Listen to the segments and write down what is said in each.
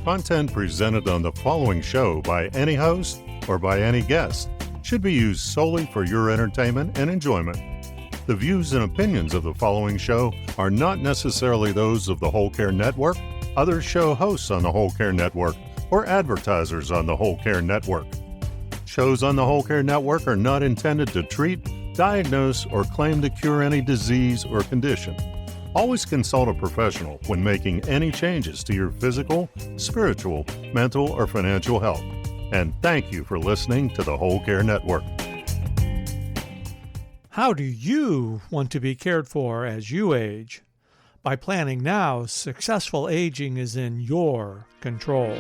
Content presented on the following show by any host or by any guest should be used solely for your entertainment and enjoyment. The views and opinions of the following show are not necessarily those of the Whole Care Network, other show hosts on the Whole Care Network, or advertisers on the Whole Care Network. Shows on the Whole Care Network are not intended to treat, diagnose, or claim to cure any disease or condition. Always consult a professional when making any changes to your physical, spiritual, mental, or financial health. And thank you for listening to the Whole Care Network. How do you want to be cared for as you age? By planning now, successful aging is in your control.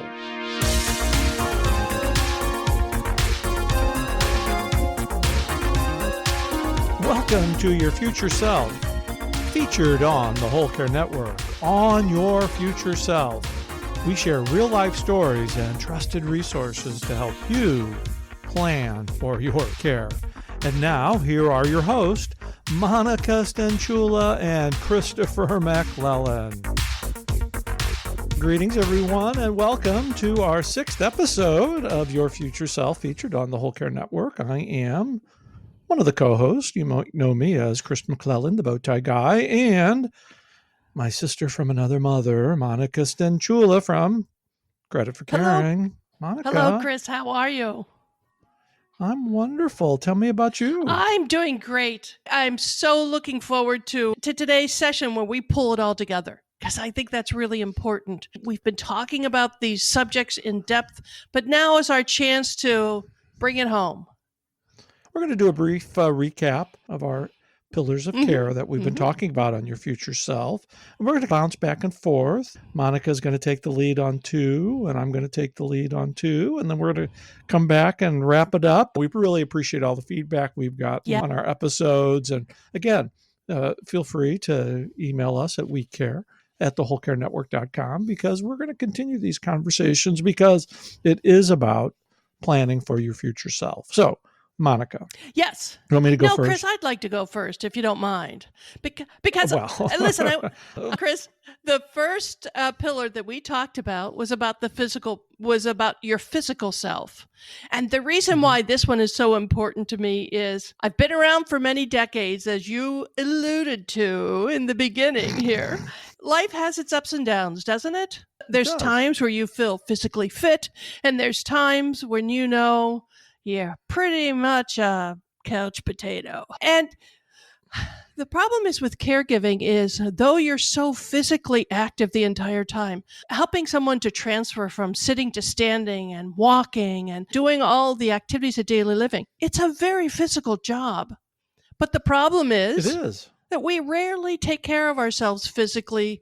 Welcome to Your Future Self, featured on the Whole Care Network. On Your Future Self, we share real-life stories and trusted resources to help you plan for your care. And now, here are your hosts, Monica Stenchula and Christopher McClellan. Greetings, everyone, and welcome to our 6th episode of Your Future Self, featured on the Whole Care Network. I am one of the co-hosts. You might know me as Chris McClellan, the Bowtie Guy, and my sister from another mother, Monica Stenchula from Credit for Caring. Hello. Monica. Hello, Chris. How are you? I'm wonderful. Tell me about you. I'm doing great. I'm so looking forward to today's session where we pull it all together, because I think that's really important. We've been talking about these subjects in depth, but now is our chance to bring it home. We're going to do a brief recap of our pillars of care that we've been talking about on Your Future Self. And we're going to bounce back and forth. Monica's going to take the lead on 2, and I'm going to take the lead on 2. And then we're going to come back and wrap it up. We really appreciate all the feedback we've got on our episodes. And again, feel free to email us at wecare@thewholecarenetwork.com, because we're going to continue these conversations, because it is about planning for your future self. So, Monica. Yes. You want me to go first? No, Chris, I'd like to go first, if you don't mind. Because listen, Chris, the first pillar that we talked about was about your physical self. And the reason why this one is so important to me is I've been around for many decades, as you alluded to in the beginning here. Life has its ups and downs, doesn't it? There's times where you feel physically fit, and there's times when you're pretty much a couch potato. And the problem is with caregiving is, though you're so physically active the entire time, helping someone to transfer from sitting to standing and walking and doing all the activities of daily living, it's a very physical job. But the problem is that we rarely take care of ourselves physically,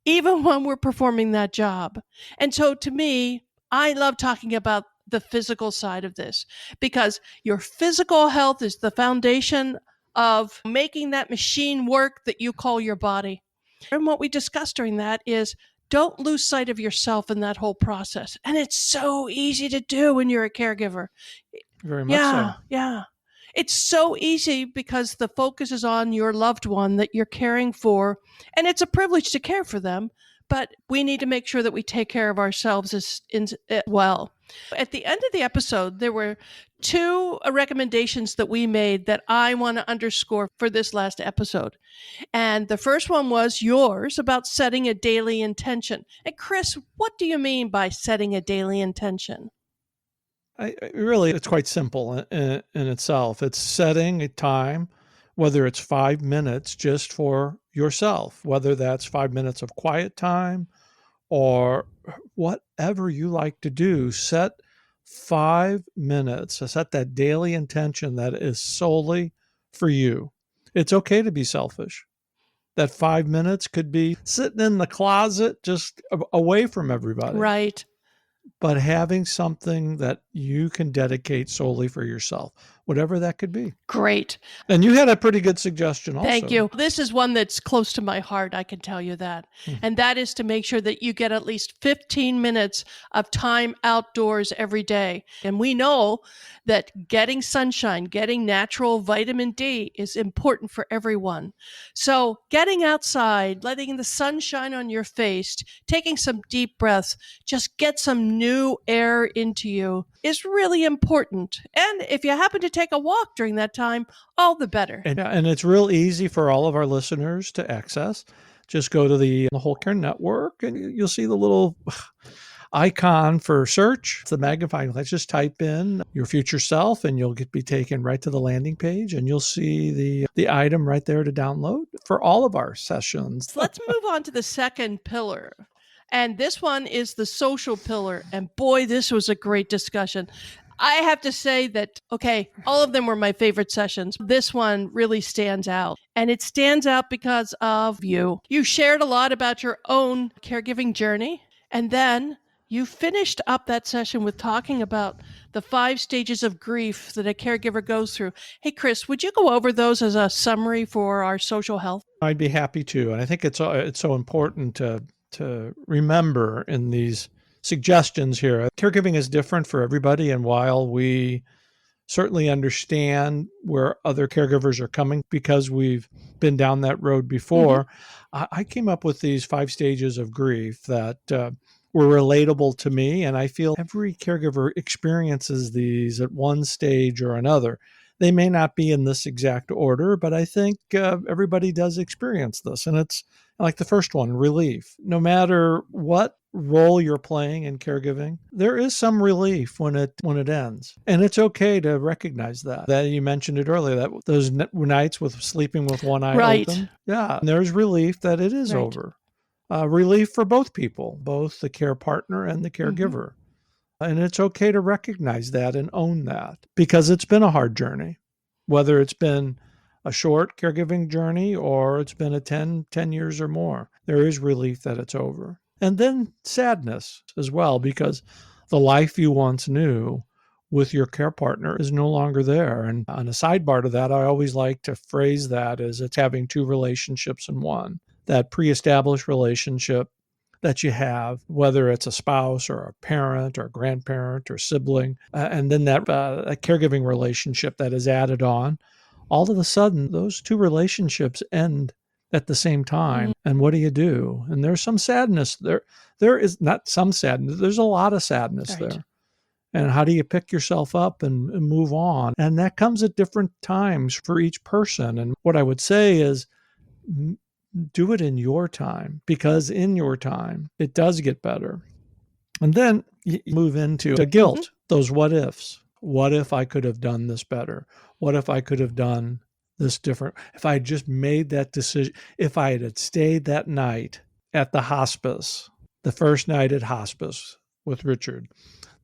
even when we're performing that job. And so to me, I love talking about the physical side of this, because your physical health is the foundation of making that machine work that you call your body. And what we discussed during that is, don't lose sight of yourself in that whole process. And it's so easy to do when you're a caregiver. Very much so. Yeah. It's so easy because the focus is on your loved one that you're caring for, and it's a privilege to care for them. But we need to make sure that we take care of ourselves as well. At the end of the episode, there were 2 recommendations that we made that I want to underscore for this last episode. And the first one was yours, about setting a daily intention. And Chris, what do you mean by setting a daily intention? It's quite simple in itself. It's setting a time, whether it's 5 minutes just for yourself, whether that's 5 minutes of quiet time or whatever you like to do. Set 5 minutes, set that daily intention that is solely for you. It's okay to be selfish. That 5 minutes could be sitting in the closet, just away from everybody. Right. But having something that you can dedicate solely for yourself, whatever that could be. Great. And you had a pretty good suggestion also. Thank you. This is one that's close to my heart, I can tell you that. And that is to make sure that you get at least 15 minutes of time outdoors every day. And we know that getting sunshine, getting natural vitamin D is important for everyone. So getting outside, letting the sun shine on your face, taking some deep breaths, just get some new air into you is really important. And if you happen to take a walk during that time, all the better. And it's real easy for all of our listeners to access. Just go to the Whole Care Network and you'll see the little icon for search. It's the magnifying glass. Just type in your future self and you'll be taken right to the landing page and you'll see the item right there to download for all of our sessions. Let's move on to the second pillar. And this one is the social pillar. And boy, this was a great discussion. I have to say that, okay, all of them were my favorite sessions. This one really stands out. And it stands out because of you. You shared a lot about your own caregiving journey. And then you finished up that session with talking about the 5 stages of grief that a caregiver goes through. Hey, Chris, would you go over those as a summary for our social health? I'd be happy to. And I think it's so important to remember in these suggestions here. Caregiving is different for everybody. And while we certainly understand where other caregivers are coming because we've been down that road before, I came up with these 5 stages of grief that were relatable to me. And I feel every caregiver experiences these at one stage or another. They may not be in this exact order, but I think everybody does experience this. And it's like the first one, relief. No matter what role you're playing in caregiving, there is some relief when it ends. And it's okay to recognize that you mentioned it earlier, that those nights with sleeping with one eye open. Yeah. And there's relief that it is over. Relief for both people, both the care partner and the caregiver. And it's okay to recognize that and own that because it's been a hard journey, whether it's been a short caregiving journey or it's been a 10 years or more. There is relief that it's over. And then sadness as well, because the life you once knew with your care partner is no longer there. And on a sidebar to that, I always like to phrase that as it's having 2 relationships in one. That pre-established relationship that you have, whether it's a spouse or a parent or a grandparent or sibling, and then that a caregiving relationship that is added on, all of a sudden, those 2 relationships end at the same time. And what do? And there's some sadness there. There is not some sadness. There's a lot of sadness there. And how do you pick yourself up and move on? And that comes at different times for each person. And what I would say is, do it in your time, because in your time, it does get better. And then you move into the guilt, those what ifs. What if I could have done this better? What if I could have done this different? If I had just made that decision, if I had stayed that night at the hospice, the first night at hospice with Richard,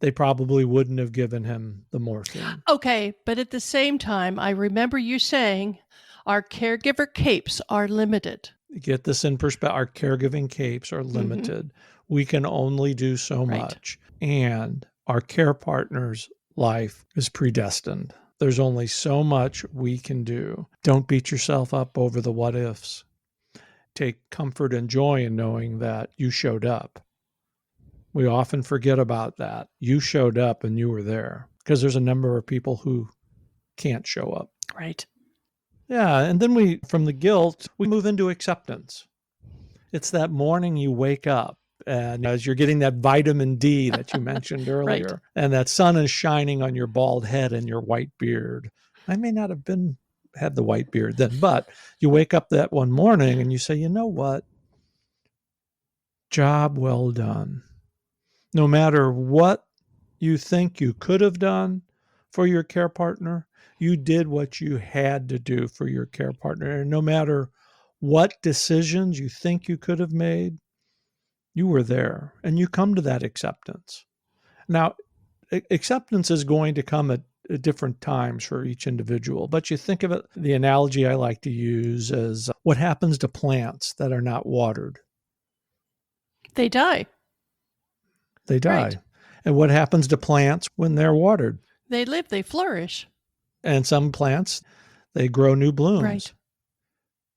they probably wouldn't have given him the morphine. Okay, but at the same time, I remember you saying our caregiver capes are limited. Get this in perspective. Our caregiving capes are limited. We can only do so much. And our care partner's life is predestined. There's only so much we can do. Don't beat yourself up over the what ifs. Take comfort and joy in knowing that you showed up. We often forget about that. You showed up and you were there, because there's a number of people who can't show up. Right. Yeah, and then from the guilt, we move into acceptance. It's that morning you wake up and as you're getting that vitamin D that you mentioned earlier, and that sun is shining on your bald head and your white beard. I may not have had the white beard then, but you wake up that one morning and you say, you know what? Job well done. No matter what you think you could have done for your care partner, you did what you had to do for your care partner. And no matter what decisions you think you could have made, you were there, and you come to that acceptance. Now, acceptance is going to come at different times for each individual, but you think of it, the analogy I like to use is what happens to plants that are not watered? They die. They die. Right. And what happens to plants when they're watered? They live, they flourish. And some plants, they grow new blooms. Right.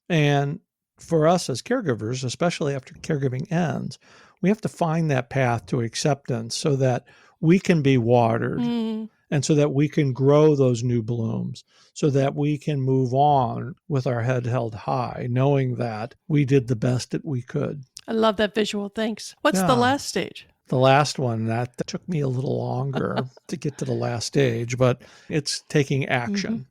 And for us as caregivers, especially after caregiving ends, we have to find that path to acceptance so that we can be watered and so that we can grow those new blooms, so that we can move on with our head held high, knowing that we did the best that we could. I love that visual. Thanks. What's the last stage? The last one, that took me a little longer to get to the last stage, but it's taking action.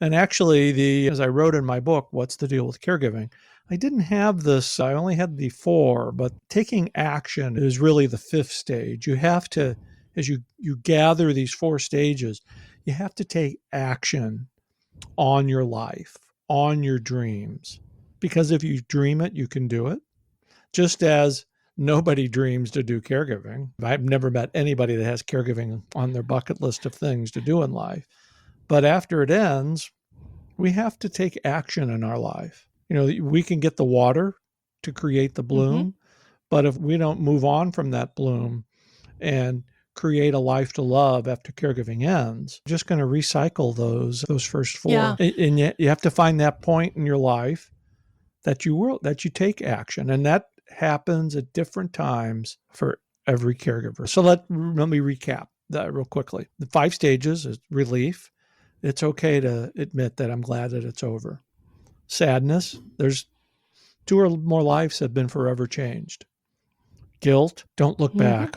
And actually, as I wrote in my book, What's the Deal with Caregiving? I didn't have this, I only had the 4, but taking action is really the 5th stage. You have to, as you gather these 4 stages, you have to take action on your life, on your dreams. Because if you dream it, you can do it. Just as nobody dreams to do caregiving. I've never met anybody that has caregiving on their bucket list of things to do in life. But after it ends, we have to take action in our life. We can get the water to create the bloom, but if we don't move on from that bloom and create a life to love after caregiving ends, we're just going to recycle those first 4. Yeah. And yet you have to find that point in your life that you take action. And that happens at different times for every caregiver. So let me recap that real quickly. The 5 stages is relief. It's okay to admit that I'm glad that it's over. Sadness, there's 2 or more lives have been forever changed. Guilt, don't look back,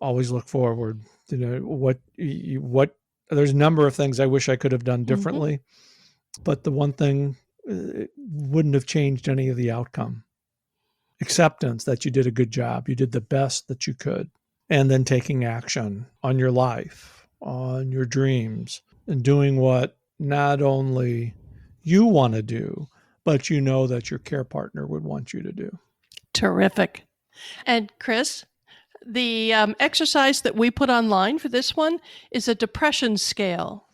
always look forward. There's a number of things I wish I could have done differently, but the one thing, it wouldn't have changed any of the outcome. Acceptance that you did a good job, you did the best that you could, and then taking action on your life, on your dreams, and doing what not only you want to do, but you know that your care partner would want you to do. Terrific. And Chris, the exercise that we put online for this one is a depression scale.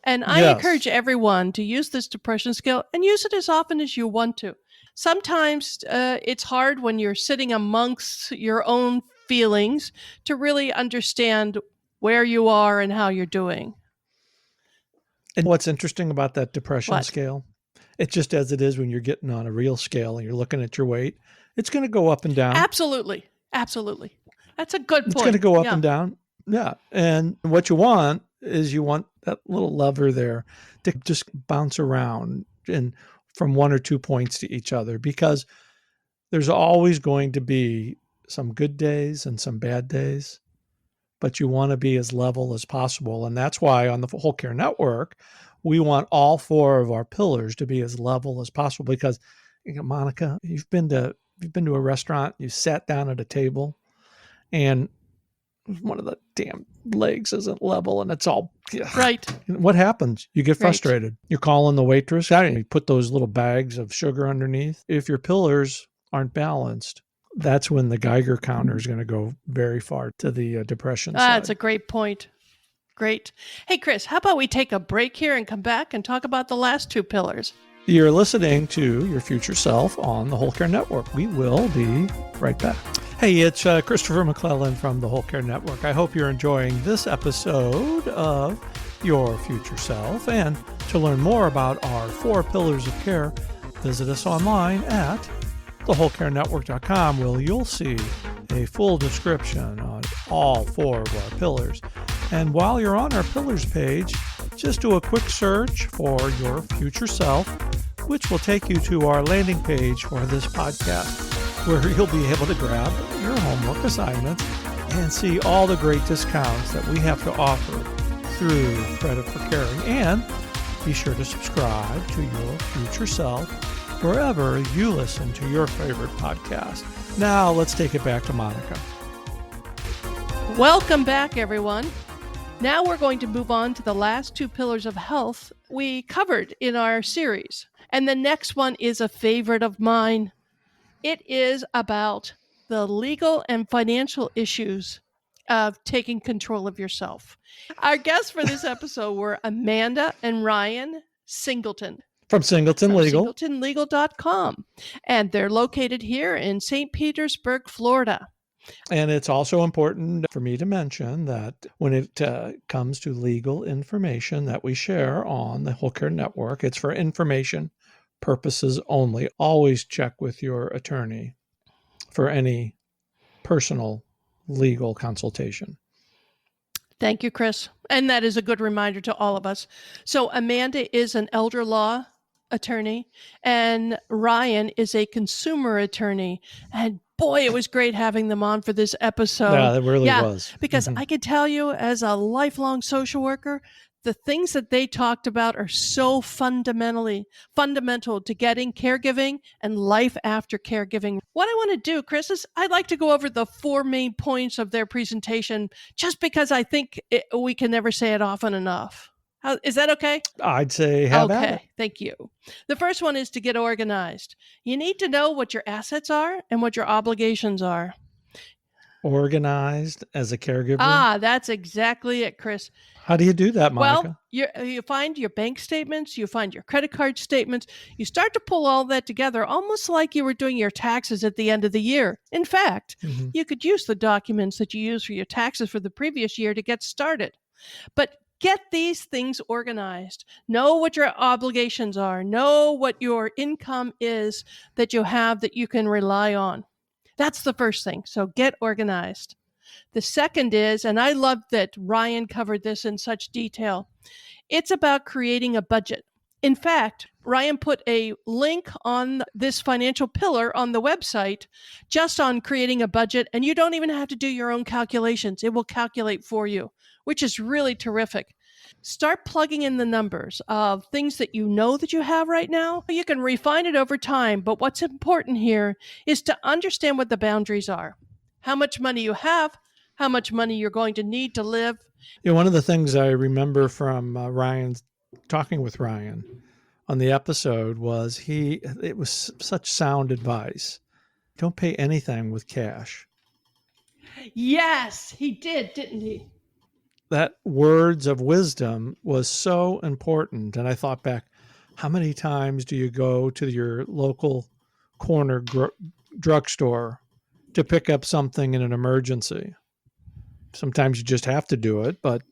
And I encourage everyone to use this depression scale and use it as often as you want to. Sometimes it's hard when you're sitting amongst your own feelings to really understand where you are and how you're doing. And what's interesting about that depression scale, it's just as it is when you're getting on a real scale and you're looking at your weight, it's going to go up and down. Absolutely. Absolutely. That's a good point. It's going to go up and down. Yeah. And what you want is that little lever there to just bounce around and from 1 or 2 points to each other, because there's always going to be some good days and some bad days, but you want to be as level as possible. And that's why on the Whole Care Network, we want all 4 of our pillars to be as level as possible. Because, Monica, you've been to a restaurant, you sat down at a table, and one of the damn legs isn't level, and it's all right. What happens? You get frustrated. You're calling the waitress. You put those little bags of sugar underneath. If your pillars aren't balanced, that's when the Geiger counter is going to go very far to the depression side. That's a great point. Great. Hey, Chris, how about we take a break here and come back and talk about the last 2 pillars? You're listening to Your Future Self on the Whole Care Network. We will be right back. Hey, it's Christopher McClellan from the Whole Care Network. I hope you're enjoying this episode of Your Future Self. And to learn more about our 4 pillars of care, visit us online at thewholecarenetwork.com, where you'll see a full description on all 4 of our pillars. And while you're on our pillars page, just do a quick search for Your Future Self, which will take you to our landing page for this podcast, where you'll be able to grab your homework assignments and see all the great discounts that we have to offer through Credit for Caring. And be sure to subscribe to Your Future Self wherever you listen to your favorite podcast. Now let's take it back to Monica. Welcome back, everyone. Now we're going to move on to the last 2 pillars of health we covered in our series. And the next one is a favorite of mine. It is about the legal and financial issues of taking control of yourself. Our guests for this episode were Amanda and Ryan Singleton. From Singleton Legal. SingletonLegal.com. And they're located here in St. Petersburg, Florida. And it's also important for me to mention that when it comes to legal information that we share on the Whole Care Network, it's for information purposes only. Always check with your attorney for any personal legal consultation. Thank you, Chris. And that is a good reminder to all of us. So Amanda is an elder law attorney and Ryan is a consumer attorney. And boy, it was great having them on for this episode. Yeah, it really was. Because I can tell you, as a lifelong social worker, the things that they talked about are so fundamental to getting caregiving and life after caregiving. What I want to do, Chris, is I'd like to go over the 4 main points of their presentation, just because I think we can never say it often enough. Is that okay? I'd say have at it. Okay, thank you. The first one is to get organized. You need to know what your assets are and what your obligations are. Organized as a caregiver? That's exactly it, Chris. How do you do that, Monica? Well, you find your bank statements, you find your credit card statements, you start to pull all that together, almost like you were doing your taxes at the end of the year. In fact, you could use the documents that you use for your taxes for the previous year to get started. But get these things organized. Know what your obligations are. Know what your income is that you have that you can rely on. That's the first thing. So get organized. The second is, and I love that Ryan covered this in such detail, it's about creating a budget. In fact, Ryan put a link on this financial pillar on the website just on creating a budget, and you don't even have to do your own calculations. It will calculate for you, which is really terrific. Start plugging in the numbers of things that you know that you have right now. You can refine it over time, but what's important here is to understand what the boundaries are. How much money you have, how much money you're going to need to live. One of the things I remember from Ryan's talking with Ryan on the episode was it was such sound advice. Don't pay anything with cash. Yes, he did, didn't he? That words of wisdom was so important. And I thought back, how many times do you go to your local corner drugstore to pick up something in an emergency? Sometimes you just have to do it, but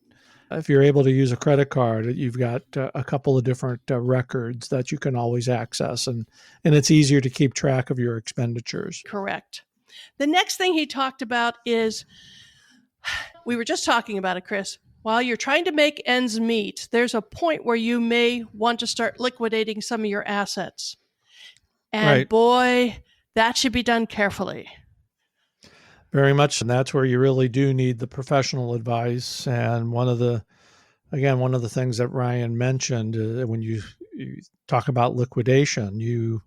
if you're able to use a credit card, you've got a couple of different records that you can always access, and it's easier to keep track of your expenditures. Correct. The next thing he talked about is, we were just talking about it, Chris. While you're trying to make ends meet, there's a point where you may want to start liquidating some of your assets. And boy, that should be done carefully. Very much. And that's where you really do need the professional advice. And one of the things that Ryan mentioned, when you talk about liquidation, you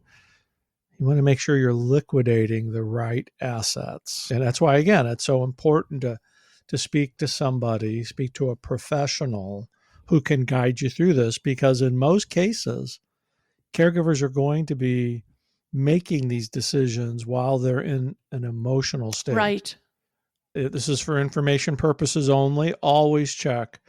want to make sure you're liquidating the right assets. And that's why, again, it's so important to speak to somebody, speak to a professional who can guide you through this, because in most cases, caregivers are going to be making these decisions while they're in an emotional state. Right. This is for information purposes only. Always check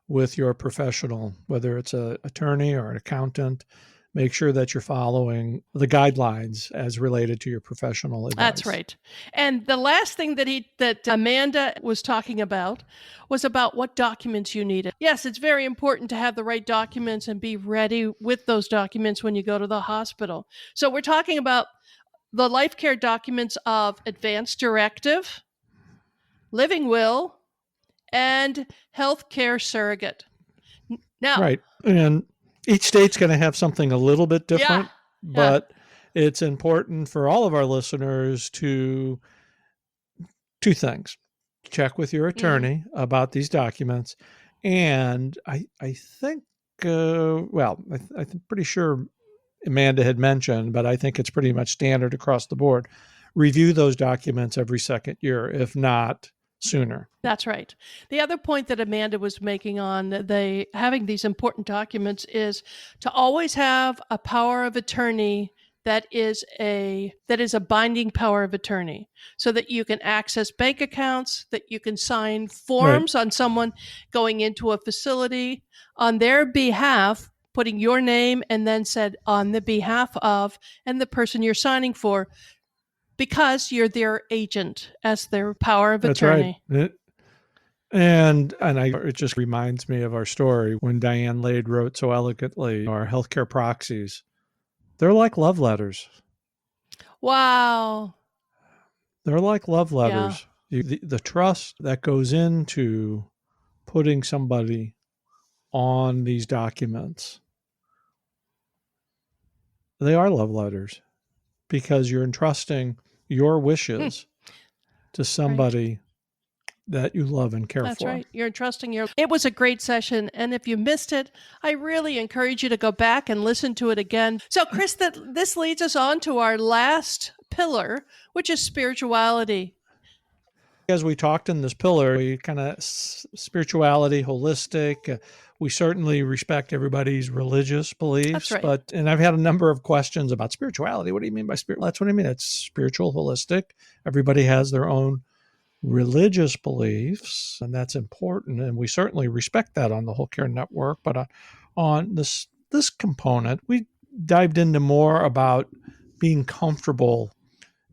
with your professional, whether it's an attorney or an accountant. Make sure that you're following the guidelines as related to your professional advice. That's right. And the last thing that Amanda was talking about was about what documents you needed. Yes, it's very important to have the right documents and be ready with those documents when you go to the hospital. So we're talking about the life care documents of advance directive, living will, and health care surrogate. Now, right. And each state's going to have something a little bit different, but it's important for all of our listeners to two things. Check with your attorney about these documents. And I think, I'm pretty sure Amanda had mentioned, but I think it's pretty much standard across the board. Review those documents every second year, if not sooner. That's right. The other point that Amanda was making on having these important documents is to always have a power of attorney that is a binding power of attorney, so that you can access bank accounts, that you can sign forms on someone going into a facility on their behalf, putting your name and then said on the behalf of, and the person you're signing for. because you're their agent as their power of That's attorney. Right. It just reminds me of our story when Diane Lade wrote so elegantly, our healthcare proxies, they're like love letters. Wow. They're like love letters. Yeah. The trust that goes into putting somebody on these documents, they are love letters because you're entrusting your wishes to somebody that you love and care for. That's right. You're entrusting your... It was a great session. And if you missed it, I really encourage you to go back and listen to it again. So, Chris, this leads us on to our last pillar, which is spirituality. As we talked in this pillar, we kind of spirituality, holistic. We certainly respect everybody's religious beliefs. That's right. And I've had a number of questions about spirituality. What do you mean by spiritual? That's what I mean. It's spiritual, holistic. Everybody has their own religious beliefs, and that's important. And we certainly respect that on the Whole Care Network. But on this component, we dived into more about being comfortable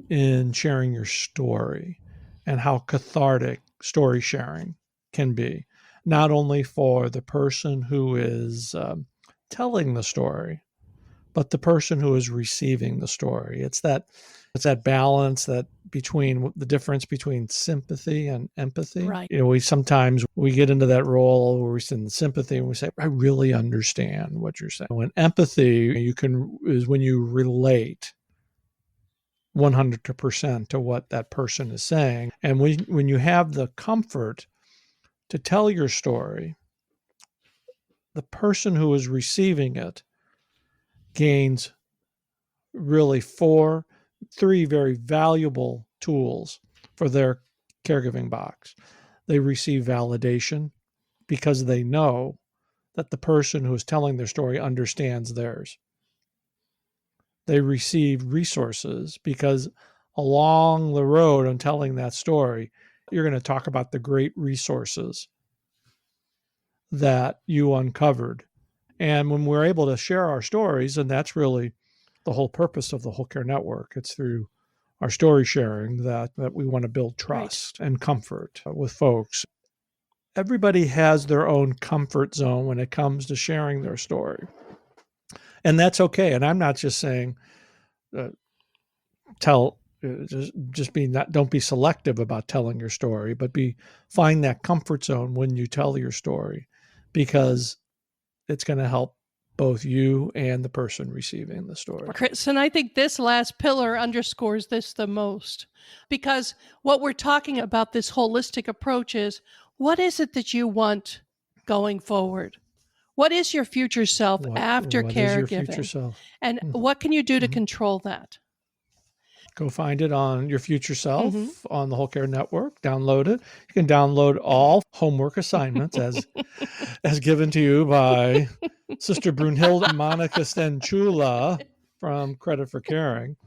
in sharing your story and how cathartic story sharing can be, not only for the person who is telling the story, but the person who is receiving the story. It's that balance that between the difference between sympathy and empathy. Right. We sometimes get into that role where we send sympathy and we say, I really understand what you're saying. When empathy is when you relate 100% to what that person is saying. And when you have the comfort to tell your story, the person who is receiving it gains really three very valuable tools for their caregiving box. They receive validation because they know that the person who is telling their story understands theirs. They receive resources because along the road on telling that story, you're going to talk about the great resources that you uncovered. And when we're able to share our stories, and that's really the whole purpose of the Whole Care Network, it's through our story sharing that we want to build trust and comfort with folks. Everybody has their own comfort zone when it comes to sharing their story. And that's okay. And I'm not just saying don't be selective about telling your story, but find that comfort zone when you tell your story, because it's going to help both you and the person receiving the story. Chris, and I think this last pillar underscores this the most, because what we're talking about, this holistic approach, is what is it that you want going forward? What is your future self after caregiving? Is your future self? And what can you do to control that? Go find it on Your Future Self on the Whole Care Network. Download it. You can download all homework assignments as given to you by Sister Brunhilde and Monica Stenchula from Credit for Caring.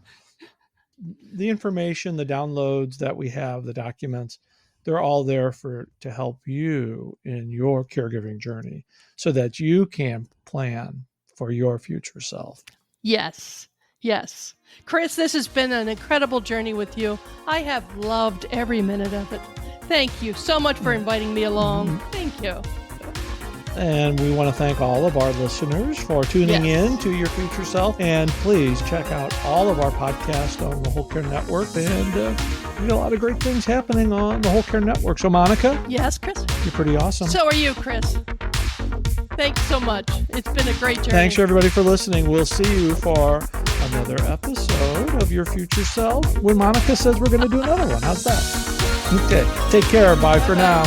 The information, the downloads that we have, the documents, they're all there to help you in your caregiving journey so that you can plan for your future self. Yes. Yes. Chris, this has been an incredible journey with you. I have loved every minute of it. Thank you so much for inviting me along. Thank you. And we want to thank all of our listeners for tuning in to Your Future Self. And please check out all of our podcasts on the Whole Care Network. And we got a lot of great things happening on the Whole Care Network. So, Monica? Yes, Chris? You're pretty awesome. So are you, Chris. Thanks so much. It's been a great journey. Thanks, everybody, for listening. We'll see you for another episode of Your Future Self when Monica says we're going to do another one. How's that? Okay. Take care. Bye for now.